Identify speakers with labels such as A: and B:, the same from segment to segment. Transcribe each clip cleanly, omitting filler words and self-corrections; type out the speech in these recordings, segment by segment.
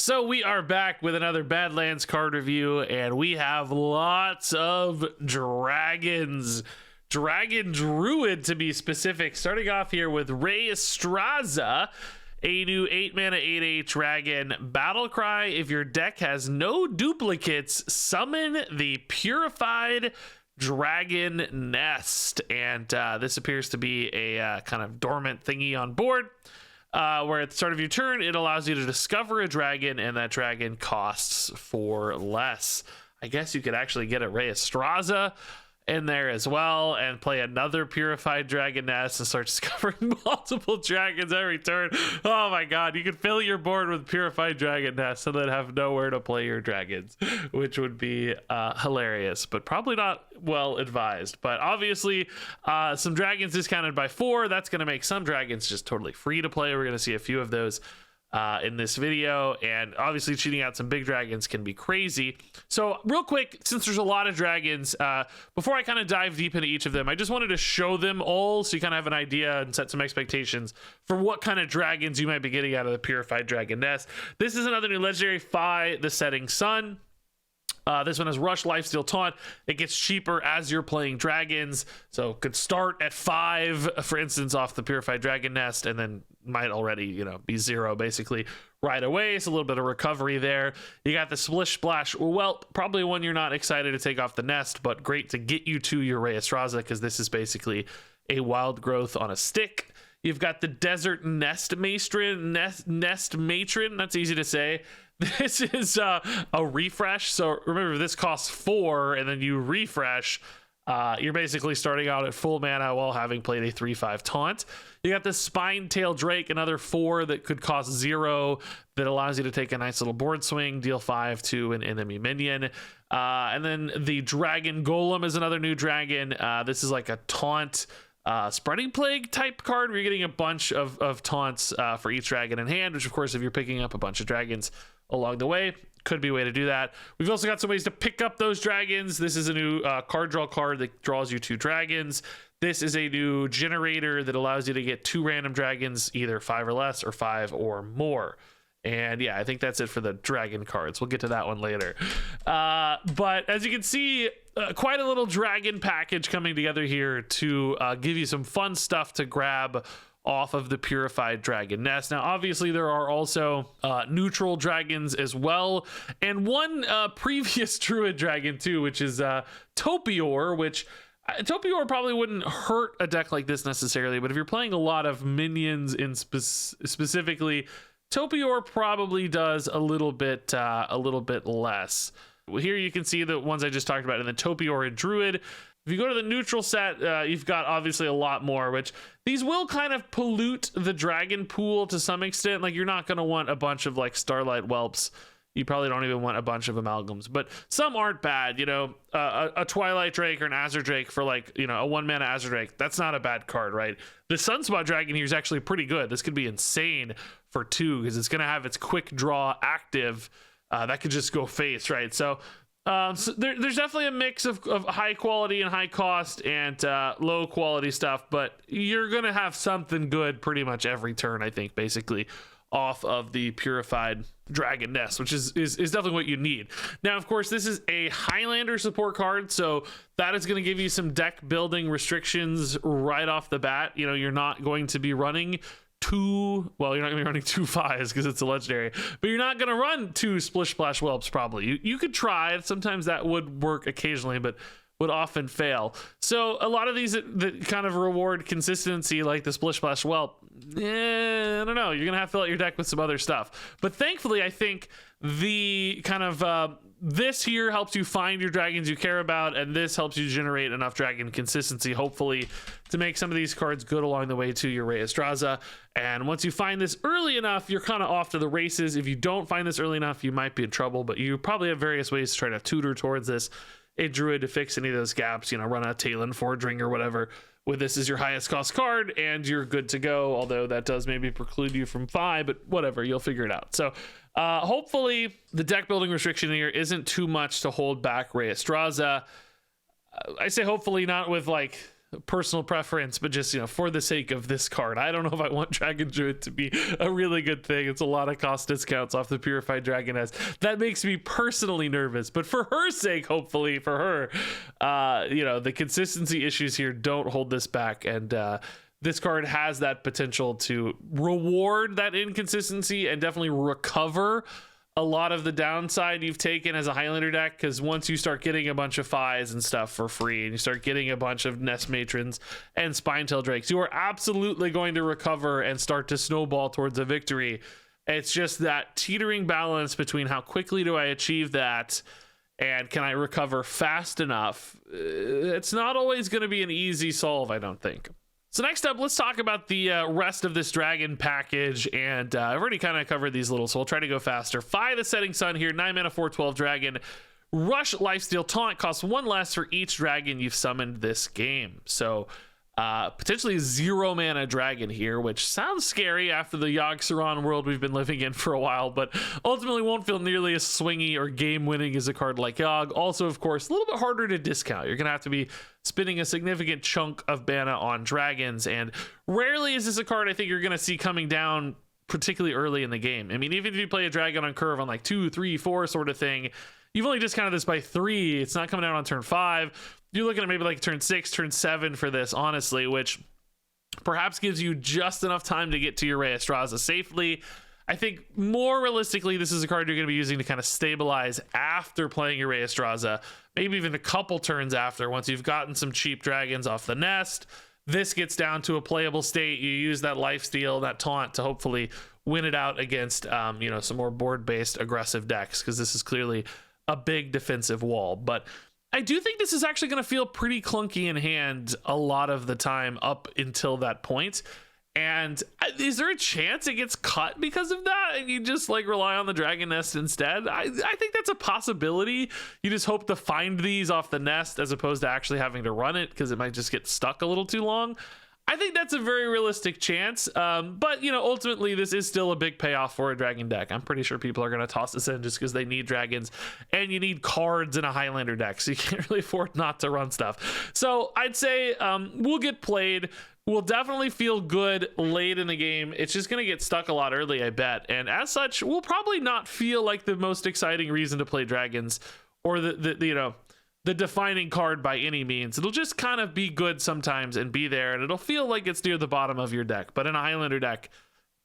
A: So we are back with another Badlands card review, and we have lots of dragons. Dragon Druid, to be specific. Starting off here with Ray Estraza, a new 8-mana 8/8 dragon. Battle cry: if your deck has no duplicates, summon the Purified Dragon Nest. And this appears to be a kind of dormant thingy on board. Where at the start of your turn, it allows you to discover a dragon, and that dragon costs 4 less. I guess you could actually get a Ray Estraza in there as well and play another Purified Dragon Nest and start discovering multiple dragons every turn. Oh my god, you could fill your board with Purified Dragon Nest and then have nowhere to play your dragons, which would be hilarious, but probably not well advised. But obviously, some dragons discounted by 4. That's going to make some dragons just totally free to play. We're going to see a few of those in this video, and obviously cheating out some big dragons can be crazy. So real quick, since there's a lot of dragons, before I kind of dive deep into each of them, I just wanted to show them all so you kind of have an idea and set some expectations for what kind of dragons you might be getting out of the Purified Dragon Nest. This is another new legendary, Phi the Setting Sun. This one has Rush, Lifesteal, Taunt. It gets cheaper as you're playing dragons, so could start at 5, for instance, off the Purified Dragon Nest, and then might already, be 0 basically right away. So a little bit of recovery there. You got the Splish Splash Whelp, probably one you're not excited to take off the nest, but great to get you to your Ray Estraza, because this is basically a wild growth on a stick. You've got the Desert Nest Matron. Nest Matron, that's easy to say. This is a refresh. So remember, this costs 4, and then you refresh. You're basically starting out at full mana while having played a 3/5 taunt. You got the Spine-Tail Drake, another 4 that could cost 0, that allows you to take a nice little board swing, deal 5 to an enemy minion. And then the Dragon Golem is another new dragon. This is like a taunt Spreading Plague type card where you're getting a bunch of taunts for each dragon in hand, which of course, if you're picking up a bunch of dragons along the way, could be a way to do that. We've also got some ways to pick up those dragons. This is a new card draw card that draws you 2 dragons. This is a new generator that allows you to get 2 random dragons, either 5 or less or 5 or more. And yeah, I think that's it for the dragon cards. We'll get to that one later. But as you can see, quite a little dragon package coming together here to give you some fun stuff to grab off of the Purified Dragon Nest. Now, obviously, there are also neutral dragons as well, and one previous Druid dragon too, which is Topior, which Topior probably wouldn't hurt a deck like this necessarily, but if you're playing a lot of minions in specifically, Topior probably does a little bit less. Here you can see the ones I just talked about in the Topior and Druid. If you go to the neutral set, you've got obviously a lot more, which these will kind of pollute the dragon pool to some extent. Like, you're not going to want a bunch of like Starlight Whelps. You probably don't even want a bunch of amalgams, but some aren't bad. A Twilight Drake or an Azure Drake for like, a 1-mana Azure Drake. That's not a bad card, right? The Sunspot Dragon here is actually pretty good. This could be insane for 2 because it's going to have its quick draw active. That could just go face, right? So there's definitely a mix of high quality and high cost and low quality stuff, but you're going to have something good pretty much every turn, I think, basically, off of the Purified Dragon Nest, which is definitely what you need. Now, of course, this is a Highlander support card, so that is going to give you some deck building restrictions right off the bat. You're not going to be running you're not going to be running 2 Phis because it's a legendary, but you're not going to run 2 Splish Splash Whelps probably. You could try. Sometimes that would work occasionally, but would often fail. So a lot of these that kind of reward consistency, like the Splish Splash Whelp, I don't know. You're going to have to fill out your deck with some other stuff. But thankfully, I think the kind of this here helps you find your dragons you care about, and this helps you generate enough dragon consistency, hopefully, to make some of these cards good along the way to your Ray Estraza. And once you find this early enough, you're kind of off to the races. If you don't find this early enough, you might be in trouble, but you probably have various ways to try to tutor towards this. A Druid to fix any of those gaps, run a Talon Forging or whatever. With this as your highest cost card, and you're good to go, although that does maybe preclude you from 5, but whatever, you'll figure it out. So hopefully the deck building restriction here isn't too much to hold back Ray Estraza. I say hopefully, not with like personal preference, but just, for the sake of this card, I don't know if I want Dragon Druid to be a really good thing. It's a lot of cost discounts off the Purified Dragoness. That makes me personally nervous, but for her sake, hopefully for her, the consistency issues here don't hold this back, and this card has that potential to reward that inconsistency and definitely recover a lot of the downside you've taken as a Highlander deck, because once you start getting a bunch of Fies and stuff for free, and you start getting a bunch of Nest Matrons and Spinetail Drakes, you are absolutely going to recover and start to snowball towards a victory. It's just that teetering balance between how quickly do I achieve that and can I recover fast enough. It's not always going to be an easy solve, I don't think. So next up, let's talk about the rest of this dragon package, and I've already kind of covered these little, so we'll try to go faster. Fi the Setting Sun here, 9 mana, 4/12 dragon. Rush, Lifesteal, Taunt costs 1 less for each dragon you've summoned this game. So potentially 0 mana dragon here, which sounds scary after the Yogg-Saron world we've been living in for a while, but ultimately won't feel nearly as swingy or game-winning as a card like Yogg. Also, of course, a little bit harder to discount. You're going to have to be spending a significant chunk of mana on dragons, and rarely is this a card I think you're going to see coming down particularly early in the game. I mean, even if you play a dragon on curve on like 2, 3, 4 sort of thing, you've only discounted this by 3. It's not coming out on turn 5. You're looking at maybe like turn 6, turn 7 for this, honestly, which perhaps gives you just enough time to get to your Reyestraza safely. I think more realistically, this is a card you're going to be using to kind of stabilize after playing your Reyestraza, maybe even a couple turns after, once you've gotten some cheap dragons off the nest. This gets down to a playable state. You use that lifesteal, that taunt to hopefully win it out against, some more board-based aggressive decks, because this is clearly a big defensive wall. But I do think this is actually going to feel pretty clunky in hand a lot of the time up until that point. And is there a chance it gets cut because of that and you just like rely on the dragon nest instead? I think that's a possibility. You just hope to find these off the nest as opposed to actually having to run it, because it might just get stuck a little too long. I think that's a very realistic chance, but ultimately this is still a big payoff for a dragon deck. I'm pretty sure people are going to toss this in just because they need dragons, and you need cards in a Highlander deck, so you can't really afford not to run stuff. So I'd say we'll get played. We'll definitely feel good late in the game. It's just going to get stuck a lot early, I bet, and as such, we'll probably not feel like the most exciting reason to play dragons or the defining card by any means. It'll just kind of be good sometimes and be there, and it'll feel like it's near the bottom of your deck, but in a Highlander deck,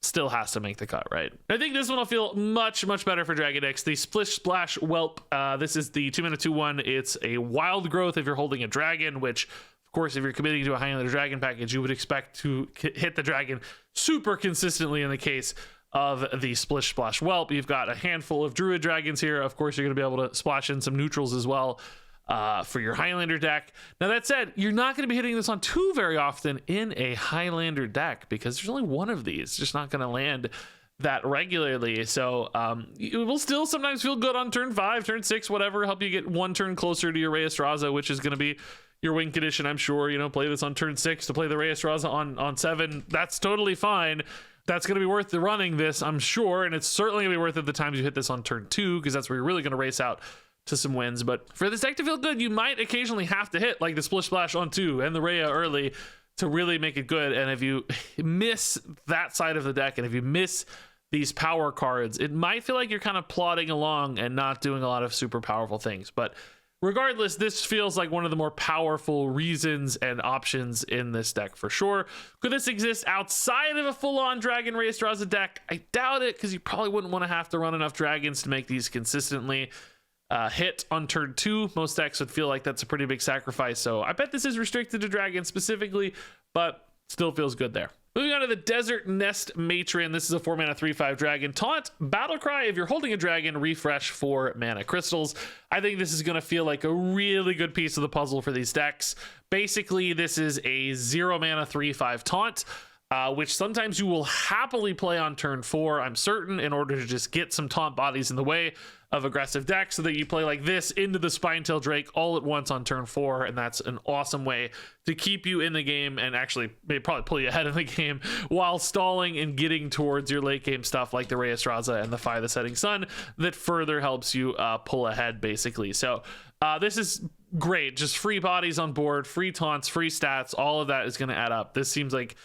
A: still has to make the cut, right? I think this one will feel much, much better for dragon decks. The Splish Splash Whelp, this is the 2 mana 2/1. It's a wild growth if you're holding a dragon, which, of course, if you're committing to a Highlander dragon package, you would expect to hit the dragon super consistently in the case of the Splish Splash Whelp. You've got a handful of Druid dragons here. Of course, you're going to be able to splash in some neutrals as well for your Highlander deck. Now, that said, you're not going to be hitting this on 2 very often in a Highlander deck because there's only one of these. It's just not going to land that regularly. So it will still sometimes feel good on turn 5, turn 6, whatever, help you get 1 turn closer to your Reyestraza, which is going to be your win condition, I'm sure. Play this on turn 6 to play the Reyestraza on 7. That's totally fine. That's going to be worth the running this, I'm sure, and it's certainly going to be worth it the times you hit this on turn 2, because that's where you're really going to race out to some wins. But for this deck to feel good, you might occasionally have to hit like the Splish Splash on 2 and the Rhea early to really make it good. And if you miss that side of the deck, and if you miss these power cards, it might feel like you're kind of plodding along and not doing a lot of super powerful things. But regardless, this feels like one of the more powerful reasons and options in this deck for sure. Could this exist outside of a full-on Dragon Reyestraza deck? I doubt it, because you probably wouldn't want to have to run enough dragons to make these consistently hit on turn 2. Most decks would feel like that's a pretty big sacrifice, so I bet this is restricted to dragons specifically, but still feels good there. Moving on to the Desert Nest Matron. This is a 4 mana 3/5 dragon. Taunt, Battlecry. If you're holding a dragon, refresh 4 mana crystals. I think this is going to feel like a really good piece of the puzzle for these decks. Basically, this is a 0 mana 3/5 taunt. which sometimes you will happily play on turn 4, I'm certain, in order to just get some taunt bodies in the way of aggressive decks, so that you play like this into the Spinetail Drake all at once on turn 4, and that's an awesome way to keep you in the game, and actually maybe probably pull you ahead of the game while stalling and getting towards your late game stuff like the Ray Estraza and the Fire the Setting Sun that further helps you pull ahead, basically. So this is great. Just free bodies on board, free taunts, free stats, all of that is going to add up. This seems like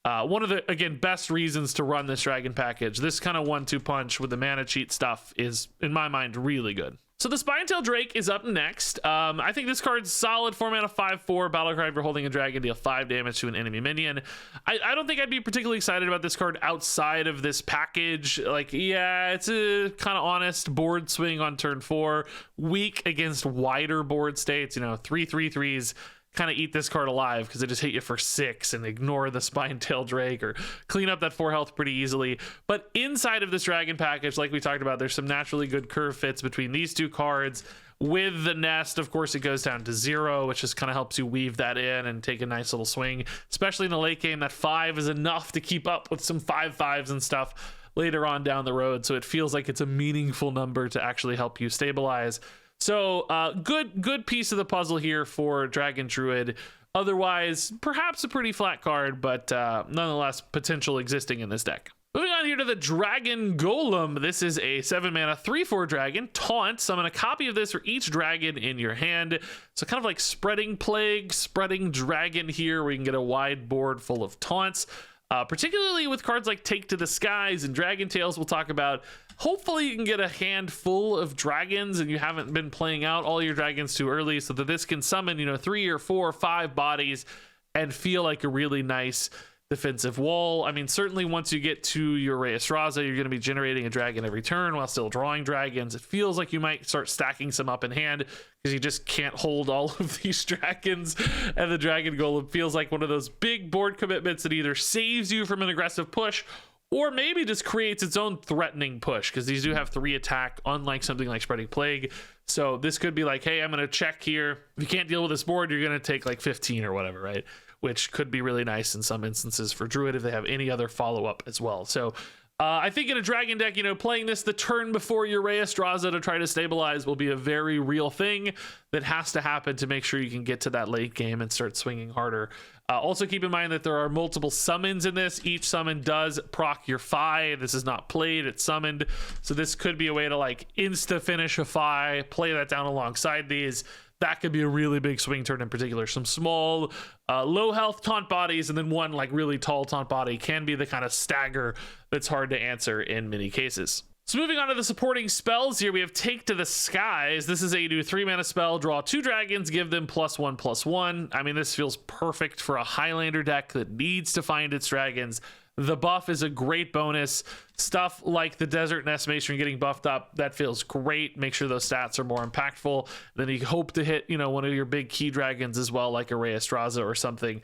A: one of the, again, best reasons to run this dragon package. This kind of 1-2 punch with the mana cheat stuff is, in my mind, really good. So the Spinetail Drake is up next. I think this card's solid. 4 mana, 5/4. Battlecry, if you're holding a dragon, deal 5 damage to an enemy minion. I don't think I'd be particularly excited about this card outside of this package. Like, yeah, it's a kind of honest board swing on turn 4. Weak against wider board states. You know, 3/3/3s. Kind of eat this card alive because it just hit you for 6 and ignore the Spinetail Drake or clean up that 4 health pretty easily. But inside of this dragon package, like we talked about, there's some naturally good curve fits between these two cards. With the nest, of course, it goes down to 0, which just kind of helps you weave that in and take a nice little swing, especially in the late game. That 5 is enough to keep up with some 5/5s and stuff later on down the road, so it feels like it's a meaningful number to actually help you stabilize. So good piece of the puzzle here for Dragon Druid. Otherwise, perhaps a pretty flat card, but nonetheless potential existing in this deck. Moving on here to the Dragon Golem. This is a 7 mana 3/4 dragon. Taunt. Summon a copy of this for each dragon in your hand. So kind of like Spreading Plague, Spreading Dragon here, where you can get a wide board full of taunts. Particularly with cards like Take to the Skies and Dragon Tales we'll talk about. Hopefully you can get a hand full of dragons and you haven't been playing out all your dragons too early, so that this can summon, you know, 3 or 4 or 5 bodies and feel like a really nice defensive wall. I mean, certainly once you get to your Ray Estraza, you're going to be generating a dragon every turn while still drawing dragons. It feels like you might start stacking some up in hand because you just can't hold all of these dragons. And the Dragon Golem feels like one of those big board commitments that either saves you from an aggressive push or maybe just creates its own threatening push, because these do have 3 attack, unlike something like Spreading Plague. So this could be like, hey, I'm going to check here. If you can't deal with this board, you're going to take like 15 or whatever, right? Which could be really nice in some instances for Druid if they have any other follow-up as well. So I think in a dragon deck, you know, playing this the turn before your Ray Estraza to try to stabilize will be a very real thing that has to happen to make sure you can get to that late game and start swinging harder. Also keep in mind that there are multiple summons in this. Each summon does proc your Fi. This is not played, it's summoned. So this could be a way to like insta finish a Fi, play that down alongside these. That could be a really big swing turn in particular. Some small, low health taunt bodies and then one like really tall taunt body can be the kind of stagger that's hard to answer in many cases. So moving on to the supporting spells here, we have Take to the Skies. This is a new 3 mana spell. Draw 2 dragons, give them +1/+1. I mean, this feels perfect for a Highlander deck that needs to find its dragons. The buff is a great bonus. Stuff like the Desert Nest Matron getting buffed up, that feels great. Make sure those stats are more impactful. Then you hope to hit, you know, one of your big key dragons as well, like a Ray Estraza or something.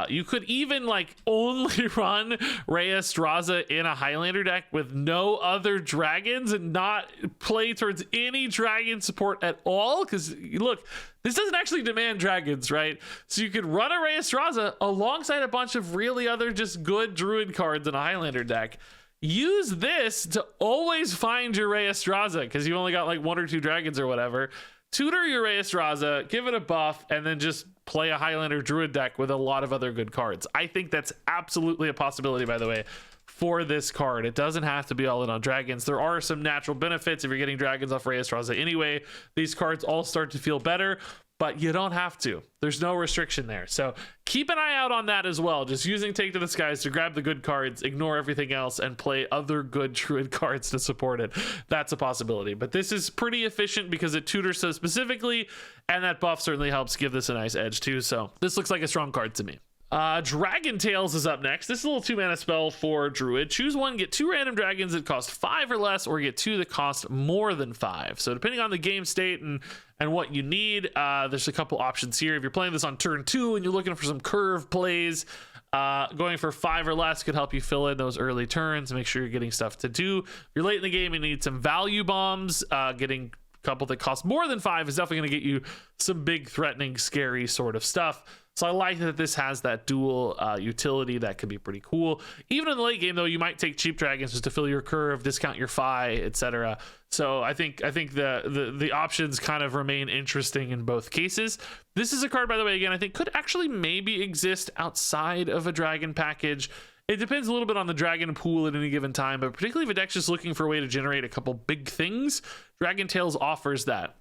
A: You could even like only run Ray Estraza in a Highlander deck with no other dragons and not play towards any dragon support at all. Because look, this doesn't actually demand dragons, right? So you could run a Ray Estraza alongside a bunch of really other just good Druid cards in a Highlander deck. Use this to always find your Ray Estraza because you only got like 1 or 2 dragons or whatever. Tutor your Ray Estraza, give it a buff, and then just play a Highlander Druid deck with a lot of other good cards. I think that's absolutely a possibility, by the way, for this card. It doesn't have to be all in on dragons. There are some natural benefits if you're getting dragons off Ray Estraza anyway. These cards all start to feel better, but you don't have to. There's no restriction there. So keep an eye out on that as well. Just using Take to the Skies to grab the good cards, ignore everything else, and play other good Druid cards to support it. That's a possibility. But this is pretty efficient because it tutors so specifically, and that buff certainly helps give this a nice edge too. So this looks like a strong card to me. Dragon Tales is up next. This is a little 2 mana spell for Druid. Choose one, get 2 random dragons that cost 5 or less, or get 2 that cost more than 5. So depending on the game state and what you need, there's a couple options here. If you're playing this on turn 2 and you're looking for some curve plays, going for 5 or less could help you fill in those early turns, make sure you're getting stuff to do. If you're late in the game, you need some value bombs. Getting a couple that cost more than 5 is definitely going to get you some big, threatening, scary sort of stuff. So I like that this has that dual utility that could be pretty cool. Even in the late game, though, you might take cheap dragons just to fill your curve, discount your fi, etc. So I think the options kind of remain interesting in both cases. This is a card, by the way, again, I think could actually maybe exist outside of a dragon package. It depends a little bit on the dragon pool at any given time, but particularly if a deck's just looking for a way to generate a couple big things, Dragon Tales offers that.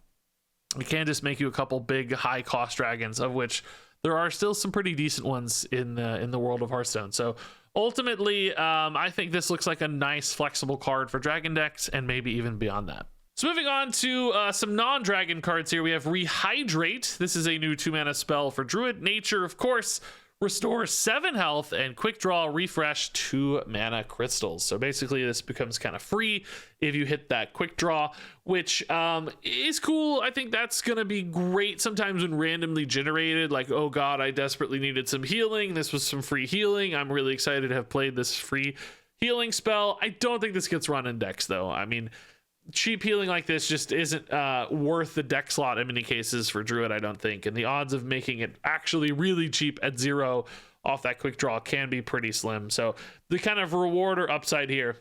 A: It can just make you a couple big high cost dragons, of which there are still some pretty decent ones in the world of Hearthstone. So ultimately, I think this looks like a nice flexible card for dragon decks and maybe even beyond that. So moving on to some non-dragon cards here, we have Rehydrate. This is a new 2-mana spell for Druid. Nature, of course, restore 7 health and quick draw refresh 2 mana crystals. So basically this becomes kind of free if you hit that quick draw, which is cool. I think that's gonna be great sometimes when randomly generated, like, oh god, I desperately needed some healing, this was some free healing, I'm really excited to have played this free healing spell. I don't think this gets run in decks though. I mean, cheap healing like this just isn't worth the deck slot in many cases for Druid, I don't think, and the odds of making it actually really cheap at 0 off that quick draw can be pretty slim. So the kind of reward or upside here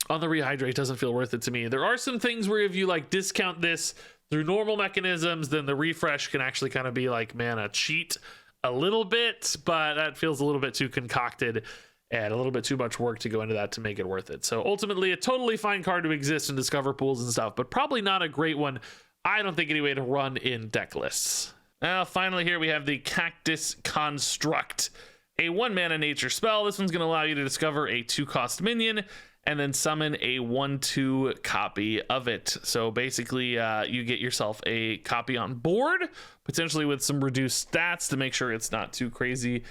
A: on the Rehydrate doesn't feel worth it to me. There are some things where if you like discount this through normal mechanisms, then the refresh can actually kind of be like mana cheat a little bit, but that feels a little bit too concocted and a little bit too much work to go into that to make it worth it. So ultimately a totally fine card to exist in discover pools and stuff, but probably not a great one, I don't think, anyway, to run in deck lists. Now finally here we have the Cactus Construct, a 1-mana nature spell. This one's going to allow you to discover a 2-cost minion and then summon a 1/2 copy of it. So basically you get yourself a copy on board, potentially with some reduced stats to make sure it's not too crazy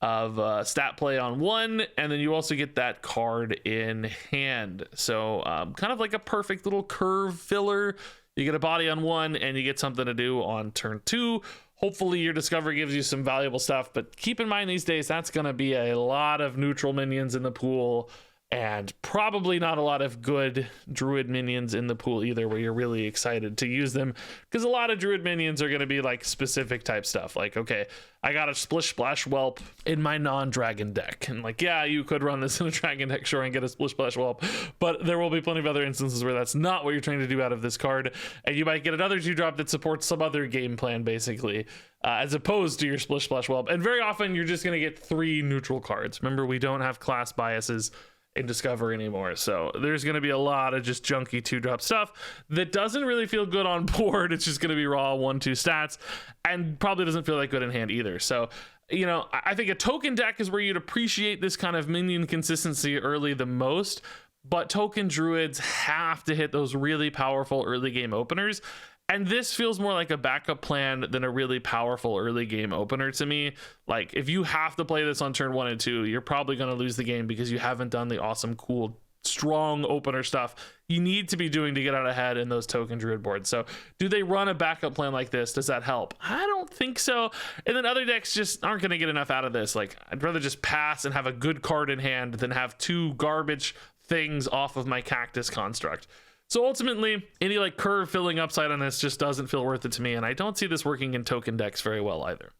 A: of stat play on one, and then you also get that card in hand. So kind of like a perfect little curve filler. You get a body on 1 and you get something to do on turn 2. Hopefully your discovery gives you some valuable stuff, but keep in mind these days that's going to be a lot of neutral minions in the pool and probably not a lot of good Druid minions in the pool either, where you're really excited to use them, because a lot of Druid minions are going to be like specific type stuff, like, okay, I got a Splish Splash Whelp in my non-dragon deck, and like, yeah, you could run this in a dragon deck, sure, and get a Splish Splash Whelp, but there will be plenty of other instances where that's not what you're trying to do out of this card, and you might get another 2-drop that supports some other game plan, basically, as opposed to your Splish Splash Whelp. And very often you're just going to get 3 neutral cards. Remember, we don't have class biases in Discover anymore, so there's going to be a lot of just junky 2-drop stuff that doesn't really feel good on board. It's just going to be raw 1/2 stats and probably doesn't feel that good in hand either. So, you know, I think a token deck is where you'd appreciate this kind of minion consistency early the most, but token druids have to hit those really powerful early game openers. And this feels more like a backup plan than a really powerful early game opener to me. Like, if you have to play this on turn 1 and 2, you're probably going to lose the game because you haven't done the awesome, cool, strong opener stuff you need to be doing to get out ahead in those token druid boards. So do they run a backup plan like this? Does that help? I don't think so. And then other decks just aren't going to get enough out of this. Like, I'd rather just pass and have a good card in hand than have 2 garbage things off of my Cactus Construct. So ultimately, any like curve filling upside on this just doesn't feel worth it to me, and I don't see this working in token decks very well either.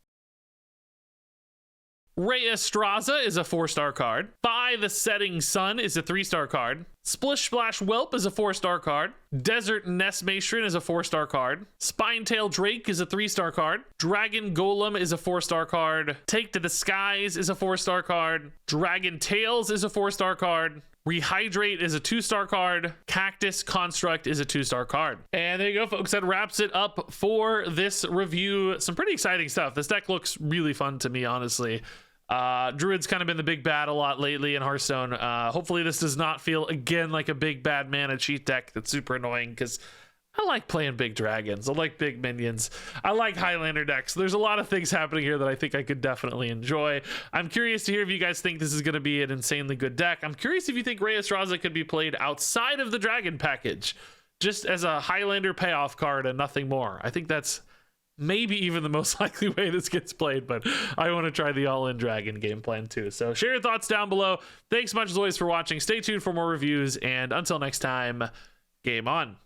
A: Rheastraza is a 4-star card. By the Setting Sun is a 3-star card. Splish Splash Whelp is a 4-star card. Desert Nest Matron is a 4-star card. Spinetail Drake is a 3-star card. Dragon Golem is a 4-star card. Take to the Skies is a 4-star card. Dragon Tails is a 4-star card. Rehydrate is a 2-star card. Cactus Construct is a 2-star card. And there you go, folks. That wraps it up for this review. Some pretty exciting stuff. This deck looks really fun to me, honestly. Druid's kind of been the big bad a lot lately in Hearthstone. Hopefully this does not feel again like a big bad mana cheat deck that's super annoying, because I like playing big dragons. I like big minions. I like Highlander decks. There's a lot of things happening here that I think I could definitely enjoy. I'm curious to hear if you guys think this is going to be an insanely good deck. I'm curious if you think Rheastraza could be played outside of the dragon package, just as a Highlander payoff card and nothing more. I think that's maybe even the most likely way this gets played, but I want to try the all-in dragon game plan too. So share your thoughts down below. Thanks so much as always for watching. Stay tuned for more reviews, and until next time, game on.